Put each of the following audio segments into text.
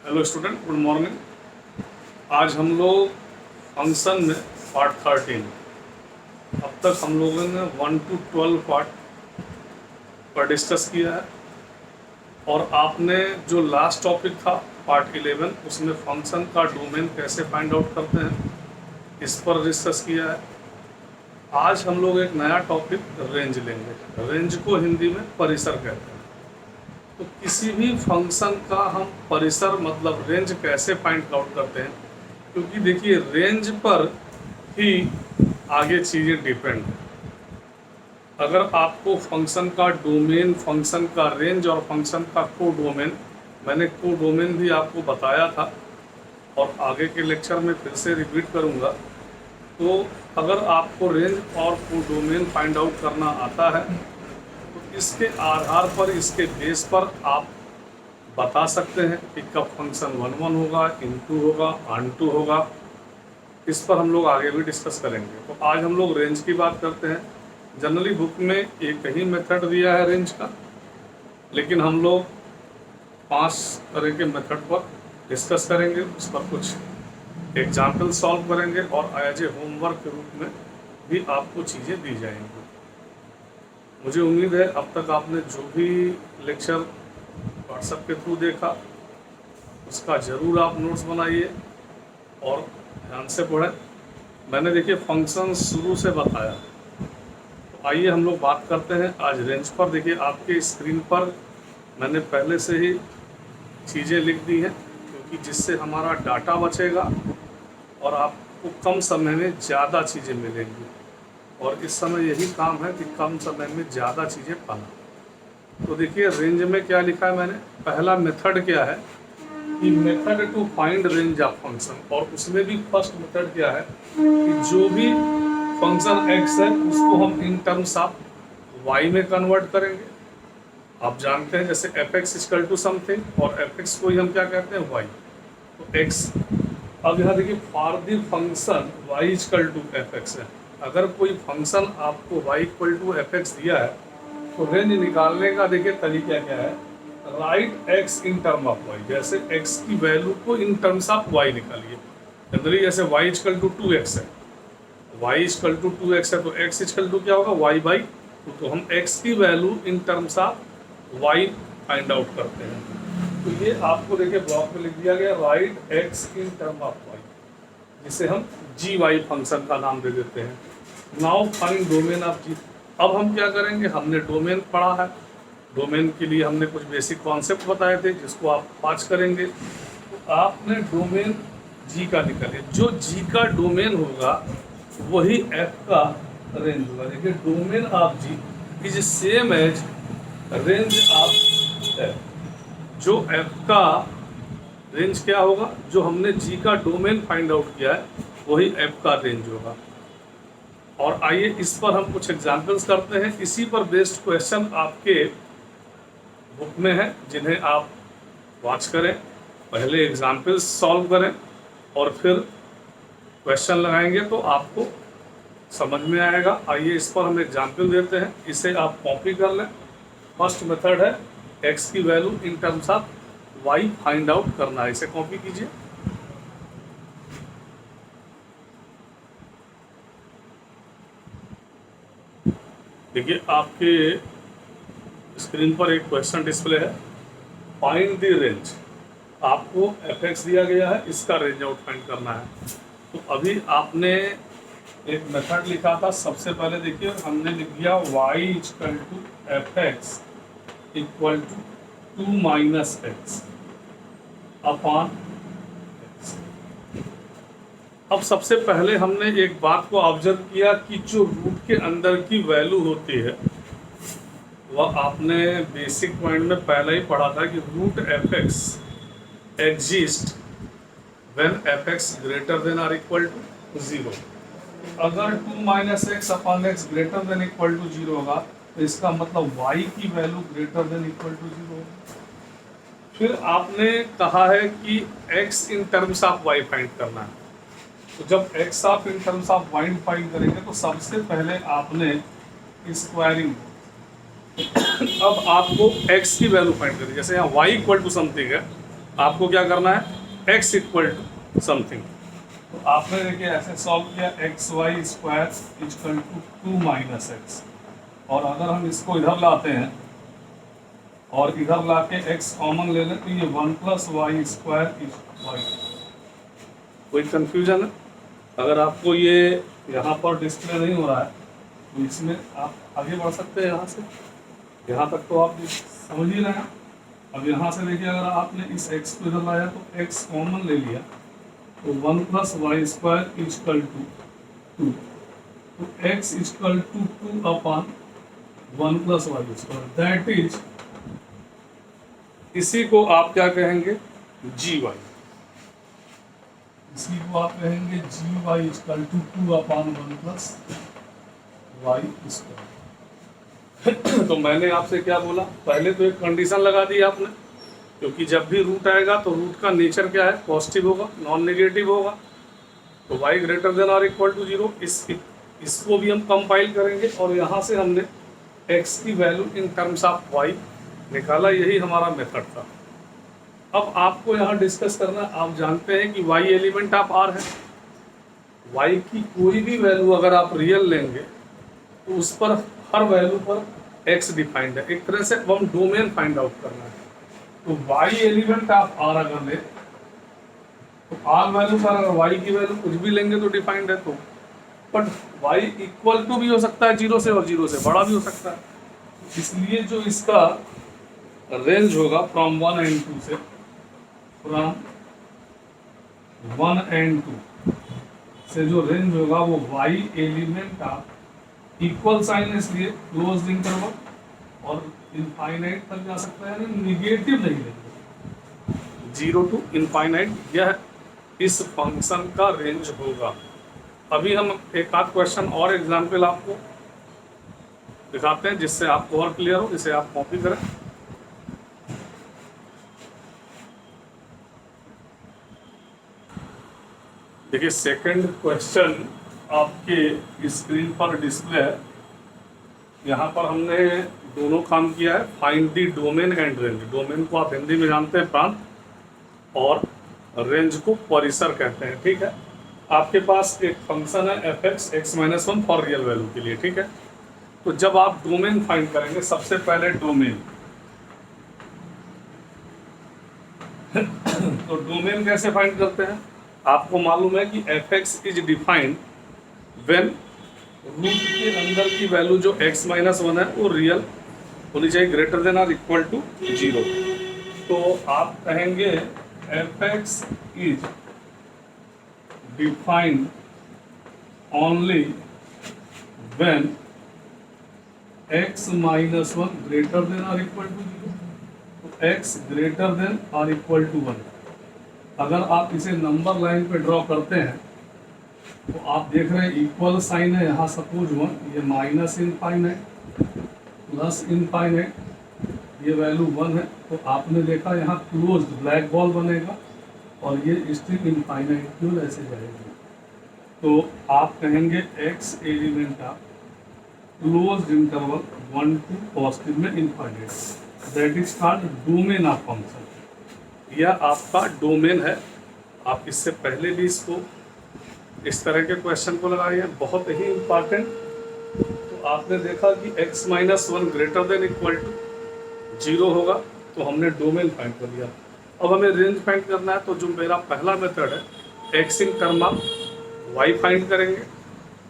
Hello student, good morning. आज हम लोग फंक्शन में पार्ट 13, अब तक हम लोगों ने 1 to 12 पार्ट पर डिस्कस किया है और आपने जो लास्ट टॉपिक था पार्ट 11 उसमें फंक्शन का डोमेन कैसे फाइंड आउट करते हैं इस पर डिस्कस किया है। आज हम लोग एक नया टॉपिक रेंज लेंगे। रेंज को हिंदी में परिसर कहते हैं। तो किसी भी फंक्शन का हम परिसर मतलब रेंज कैसे फाइंड आउट करते हैं, क्योंकि देखिए रेंज पर ही आगे चीज़ें डिपेंड है। अगर आपको फंक्शन का डोमेन, फंक्शन का रेंज और फंक्शन का को डोमेन, मैंने को डोमेन भी आपको बताया था और आगे के लेक्चर में फिर से रिपीट करूँगा। तो अगर आपको रेंज और को डोमेन फाइंड आउट करना आता है तो इसके आधार पर, इसके बेस पर आप बता सकते हैं कि कब फंक्शन 1 होगा, इनटू होगा, ऑन2 होगा। इस पर हम लोग आगे भी डिस्कस करेंगे। तो आज हम लोग रेंज की बात करते हैं। जनरली बुक में एक ही मेथड दिया है रेंज का, लेकिन हम लोग 5 तरह के मेथड पर डिस्कस करेंगे, उस पर कुछ एग्जाम्पल सॉल्व करेंगे और एज ए होमवर्क के रूप में भी आपको चीज़ें दी जाएंगी। मुझे उम्मीद है अब तक आपने जो भी लेक्चर व्हाट्सएप के थ्रू देखा उसका ज़रूर आप नोट्स बनाइए और ध्यान से पढ़ें। मैंने देखिए फंक्शन शुरू से बताया, तो आइए हम लोग बात करते हैं आज रेंज पर। देखिए आपके स्क्रीन पर मैंने पहले से ही चीज़ें लिख दी हैं, क्योंकि जिससे हमारा डाटा बचेगा और आपको कम समय में ज़्यादा चीज़ें मिलेंगी। और इस समय यही काम है कि कम समय में ज़्यादा चीज़ें पाना। तो देखिए रेंज में क्या लिखा है मैंने। पहला मेथड क्या है कि method to find range of function, और उसमें भी फर्स्ट मेथड क्या है कि जो भी फंक्शन x है उसको हम इन टर्म्स ऑफ y में कन्वर्ट करेंगे। आप जानते हैं जैसे f(x) इक्वल टू समथिंग और f(x) को ही हम क्या कहते हैं y। तो x, अब यहाँ देखिए for the function y equal to f(x) है। अगर कोई फंक्शन आपको y इक्वल टू f(x) दिया है तो रेंज निकालने का देखिए तरीका क्या है। Right x in term of y, जैसे x की वैल्यू को इन टर्म्स ऑफ y निकालिए। जनरली जैसे y इक्वल टू 2x है, y इक्वल टू 2x है तो x इक्वल टू क्या होगा y बाई 2। तो हम x की value in terms of y find out करते हैं। तो ये आपको देखिए ब्लॉक में लिख दिया गया, right x in term of y, जिसे हम gy फंक्शन का नाम दे देते हैं। Now find domain of g। अब हम क्या करेंगे, हमने डोमेन पढ़ा है, डोमेन के लिए हमने कुछ बेसिक कॉन्सेप्ट बताए थे जिसको आप पाँच करेंगे। तो आपने डोमेन g का निकालिए। जो g का डोमेन होगा वही f का रेंज होगा। देखिए domain of g is same as range of f। जो f का रेंज क्या होगा, जो हमने g का डोमेन फाइंड आउट किया है वही f का रेंज होगा। और आइए इस पर हम कुछ एग्जाम्पल्स करते हैं। इसी पर बेस्ड क्वेश्चन आपके बुक में है, जिन्हें आप वॉच करें, पहले एग्जाम्पल्स सॉल्व करें और फिर क्वेश्चन लगाएंगे तो आपको समझ में आएगा। आइए इस पर हम एग्जाम्पल देते हैं, इसे आप कॉपी कर लें। फर्स्ट मेथड है x की value in terms of y find out करना है, इसे कॉपी कीजिए। देखिए आपके स्क्रीन पर एक क्वेश्चन डिस्प्ले है, फाइंड द रेंज। आपको f(x) दिया गया है, इसका रेंज आउट फाइंड करना है। तो अभी आपने एक मेथड लिखा था। सबसे पहले देखिए हमने लिख दिया y equal to f(x) equal to 2 minus x upon x। अब सबसे पहले हमने एक बात को ऑब्जर्व किया कि जो रूट के अंदर की वैल्यू होती है वह आपने बेसिक पॉइंट में पहले ही पढ़ा था कि root f(x) exist when f(x) greater than और इक्वल टू 0। अगर 2 minus x upon x greater than equal to 0 होगा तो इसका मतलब y की value greater than equal to 0 होगा। फिर आपने कहा है कि x in terms of y find करना है। तो जब x आप in terms of y find करेंगे तो सबसे पहले आपने स्क्वायरिंग, अब आपको x की वैल्यू फाइंड करनी है। जैसे यहाँ y इक्वल टू समथिंग है आपको क्या करना है, x इक्वल टू समथिंग। तो आपने देखिए ऐसे सॉल्व किया, x y square equal to 2 minus x, और अगर हम इसको इधर लाते हैं और इधर ला के एक्स कॉमन ले लें तो ये 1 plus Y square is y. कोई कंफ्यूजन है? अगर आपको ये यहाँ पर डिस्प्ले नहीं हो रहा है तो इसमें आप आगे बढ़ सकते हैं, यहाँ से यहाँ तक तो आप समझ ही रहे हैं। अब यहाँ से देखिए, अगर आपने इस x को इधर लाया तो x कॉमन ले लिया तो 1 plus Y square equal to 2, तो x इक्वल to 2 upon 1 plus Y square, that is, इसी को आप क्या कहेंगे, जी वाई। इसी को आप कहेंगे G Y equal to 2 upon 1 plus Y square. तो मैंने आपसे क्या बोला, पहले तो एक कंडीशन लगा दी आपने, क्योंकि जब भी रूट आएगा तो रूट का नेचर क्या है, पॉजिटिव होगा, नॉन नेगेटिव होगा। तो y ग्रेटर देन और इक्वल टू 0, इसको भी हम कंपाइल करेंगे और यहाँ से हमने x की value in terms of y निकाला, यही हमारा मेथड था। अब आपको यहाँ डिस्कस करना, आप जानते हैं कि y एलिमेंट ऑफ R है, y की कोई भी वैल्यू अगर आप रियल लेंगे तो उस पर हर वैल्यू पर x डिफाइंड है। एक तरह से अब हम डोमेन फाइंड आउट करना है। तो y एलिमेंट ऑफ R अगर ले तो R वैल्यू पर अगर y की वैल्यू कुछ भी लेंगे तो डिफाइंड है, तो बट y इक्वल टू भी हो सकता है 0 से, और 0 से बड़ा भी हो सकता है। इसलिए जो इसका रेंज होगा फ्रॉम 1 and 2 से, फ्रॉम 1 and 2 से जो रेंज होगा वो y element of equal sign, इसलिए क्लोज इंटरवल और इनफाइनाइट तक जा सकता है, निगेटिव नहीं लेंगे, 0 टू इनफाइनाइट, यह इस फंक्शन का रेंज होगा। अभी हम एक आध क्वेश्चन और एग्जाम्पल आपको दिखाते हैं जिससे आपको और क्लियर हो, इसे आप कॉपी करें। देखिए सेकंड क्वेश्चन आपके स्क्रीन पर डिस्प्ले है। यहाँ पर हमने दोनों काम किया है, find the domain and range. Domain को आप हिंदी में जानते हैं प्रांत, और रेंज को परिसर कहते हैं, ठीक है। आपके पास एक फंक्शन है fx x-1 for real value के लिए, ठीक है। तो जब आप डोमेन फाइंड करेंगे, सबसे पहले डोमेन तो डोमेन कैसे फाइंड करते हैं, आपको मालूम है कि fx is defined when root के अंदर की वैल्यू जो x-1 है वो रियल होनी चाहिए, ग्रेटर देन और इक्वल टू 0। तो आप कहेंगे fx is defined only when x-1 greater than और इक्वल टू 0। तो x ग्रेटर देन और इक्वल टू 1। अगर आप इसे नंबर लाइन पे ड्रॉ करते हैं तो आप देख रहे हैं इक्वल साइन है यहाँ, सपोज 1, ये माइनस इनफाइनाइट प्लस इनफाइनाइट, ये वैल्यू 1 है। तो आपने देखा यहाँ क्लोज्ड ब्लैक बॉल बनेगा और ये स्ट्रिंग इनफाइनाइट क्यों ऐसे जाएगी। तो आप कहेंगे x element of closed interval 1 to positive में infinite, that is called domain of function. यह आपका डोमेन है। आप इससे पहले भी इसको इस तरह के क्वेश्चन को लगाइए, बहुत ही इम्पॉर्टेंट। तो आपने देखा कि x-1 greater than equal to 0 होगा, तो हमने डोमेन फाइंड कर लिया। अब हमें रेंज फाइंड करना है, तो जो मेरा पहला मेथड है x in term of y find करेंगे,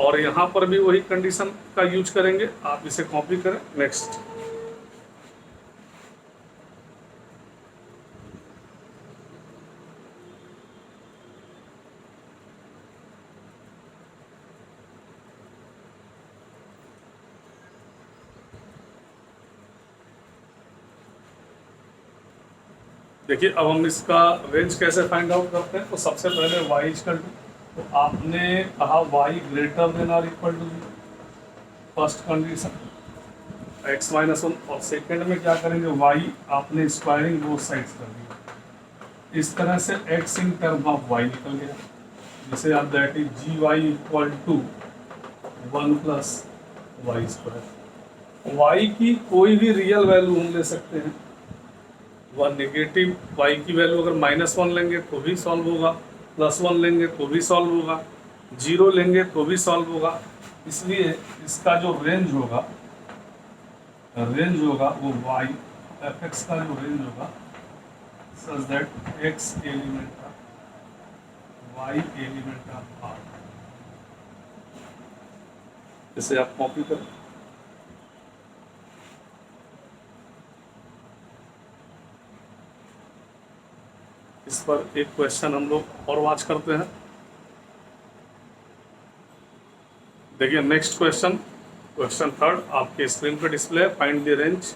और यहाँ पर भी वही कंडीशन का यूज करेंगे। आप इसे कॉपी करें। नेक्स्ट, देखिए अब हम इसका रेंज कैसे फाइंड आउट करते हैं। तो सबसे पहले y इक्वल टू, तो आपने कहा y ग्रेटर देन और equal to 0, first condition x-1, और सेकंड में क्या करेंगे, y आपने स्क्वायरिंग बोथ साइड्स कर दिया। इस तरह से x in term of y निकल गया, जिसे आप that is g Y equal to 1 plus Y square. y की कोई भी रियल वैल्यू हम ले सकते हैं, वह नेगेटिव वाई की वैल्यू अगर -1 लेंगे तो भी सॉल्व होगा, +1 लेंगे तो भी सॉल्व होगा, 0 लेंगे तो भी सॉल्व होगा। इसलिए इसका जो रेंज होगा वो वाई एफ एक्स का जो रेंज होगा such that x element of y element of R. इसे आप कॉपी करें। इस पर एक क्वेश्चन हम लोग और वॉच करते हैं। देखिए नेक्स्ट क्वेश्चन थर्ड आपके स्क्रीन पर डिस्प्ले है। Find the range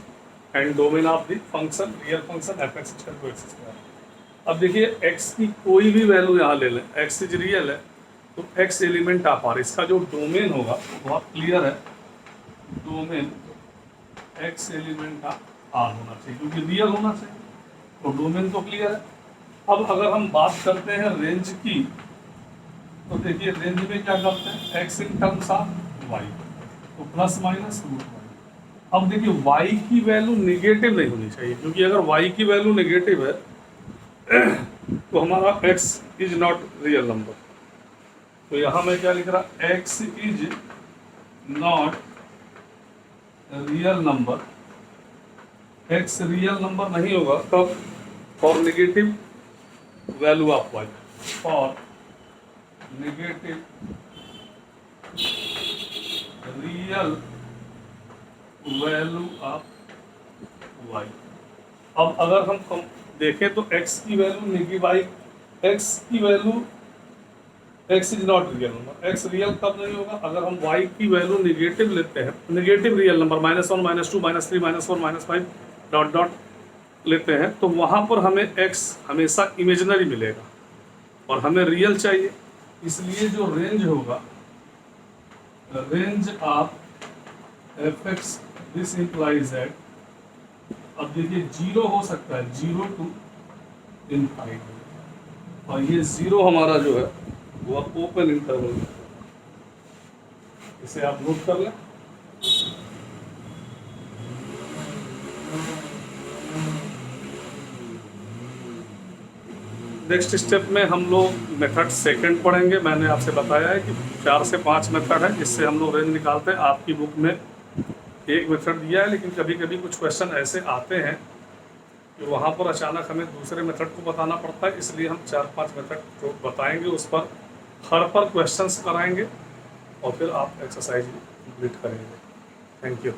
and domain of the function real function F x square को एक्स स्क्वायर। अब देखिए x की कोई भी वैल्यू यहाँ ले लें, x इज रियल है तो x एलिमेंट ऑफ आर, इसका जो डोमेन होगा बहुत क्लियर है, domain x element of R होना चाहिए क्योंकि रियल होना चाहिए, तो डोमेन तो क्लियर है। अब अगर हम बात करते हैं रेंज की, तो देखिए रेंज में क्या करते हैं x in terms of y, तो ±√y। अब देखिए y की वैल्यू निगेटिव नहीं होनी चाहिए क्योंकि अगर y की वैल्यू निगेटिव है तो हमारा x is not real number. तो यहां मैं क्या लिख रहा, x is not real number, x real number नहीं होगा तब for negative value of y, for negative real value of y। अब अगर हम देखें तो x की वैल्यू नेगेटिव y, x की value x is not real number, x real कब नहीं होगा अगर हम y की वैल्यू नेगेटिव लेते हैं, negative real number -1 -2 -3 -4 -5 dot dot लेते हैं, तो वहां पर हमें x हमेशा इमेजिनरी मिलेगा और हमें रियल चाहिए। इसलिए जो रेंज होगा, range of F x, this implies that, अब देखिए 0 हो सकता है, 0 to ∞, और ये 0 हमारा जो है वो ओपन इंटरवल है। इसे आप नोट कर लें। नेक्स्ट स्टेप में हम लोग मेथड सेकंड पढ़ेंगे। मैंने आपसे बताया है कि 4 से 5 मेथड है जिससे हम लोग रेंज निकालते हैं। आपकी बुक में एक मेथड दिया है, लेकिन कभी कभी कुछ क्वेश्चन ऐसे आते हैं कि वहाँ पर अचानक हमें दूसरे मेथड को बताना पड़ता है, इसलिए हम 4-5 मेथड जो बताएंगे उस पर हर पर क्वेश्चंस कराएंगे और फिर आप एक्सरसाइज कंप्लीट करेंगे। Thank you.